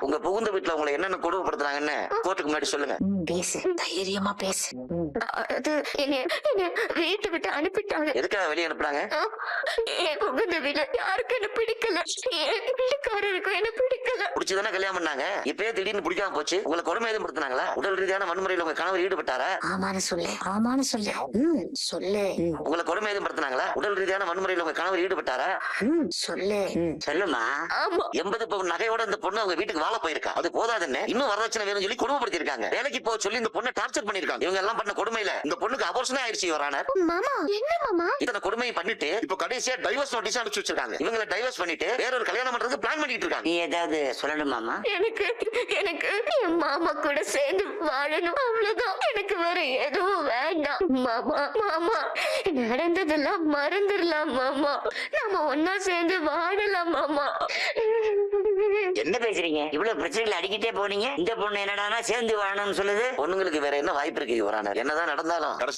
உங்க புகுந்த வீட்டுல உங்களை என்னென்ன கொடுமைப்படுத்துறாங்கன்னு கோர்ட்டுக்கு முன்னாடி சொல்லுங்க. பேசு, தைரியமா பேசு. அது என்னைய வீட்டை விட்டு அனுப்பிட்டாங்க. எதுக்காக வெளியே அனுப்புறாங்க? என் புகுந்த வீட்டுல யாருக்கும் என்ன பிடிக்கல, என் வீட்டுக்காரருக்கும் என்ன பிடிக்கல. பிடிச்சதானே கல்யாணம் பண்ணாங்க, இப்பயே திடீர்னு பிடிக்காம போச்சு. உங்களை கொடுமை எதுவும் படுத்துனாங்களா? உடல் ரீதியான வன்முறையில் உங்க கணவர் ஈடுபட்டாரா? ஆமான்னு சொல்லு, ஆமான்னு சொல்லு. சொல்லு. உங்களை கொடுமை எதுவும் படுத்துனாங்களா? உடல் ரீதியான வன்முறையில் உங்க கணவர் ஈடுபட்டாரா? சொல்லு. சொல்லுமா. ஆமா. 80 பவுன் நகையோட இந்த பொண்ணு அவங்க வீட்டுக்கு வாழ போயிருக்கா. அது போதாதுன்னு இன்னும் வரதட்சணை வேணும்னு சொல்லி கொடுமைப்படுத்தி இருக்காங்க. வேலைக்கு போக சொல்லி இந்த பொண்ணை டார்ச்சர் பண்ணிருக்காங்க. இவங்க எல்லாம் பண்ண கொடுமையில இந்த பொண்ணுக்கு அபோர்ஷனே ஆயிடுச்சு. யுவர் மாமா, என்ன மாமா இத்தனை கொடுமையை பண்ணிட்டு இப்போ கடைசியா டைவர்ஸ் நோட்டீஸ் அனுப்பிச்சு வச்சிருக்காங்க. இவங்களை டைவர்ஸ் பண்ணிட்டு வேற ஒரு கல்யாணம் பண்றதுக்கு பிளான் பண்ணிட்டு இருக்காங்க. நீ ஏதாவது சொல்லணுமாமா? எனக்கு என் மாமா கூட சேர்ந்து வாழணும், அவ்வளவுதான். எனக்கு வேற எதுவும் வேண்டாம் மாமா. மாமா, நடந்ததெல்லாம் மறந்துடலாம் மாமா. நாம ஒன்னா சேர்ந்து வாழலாம் மாமா. என்ன பேசுறீங்க? இவ்வளவு பிரச்சனைகள் அடிக்கிட்டே போனீங்க. இந்த பொண்ணு என்னடானா சேர்ந்து வாழணும்னு சொல்லுது. பொண்ணுங்களுக்கு வேற என்ன வாய்ப்பு இருக்கு? யுவர் என்னதான் நடந்தாலும்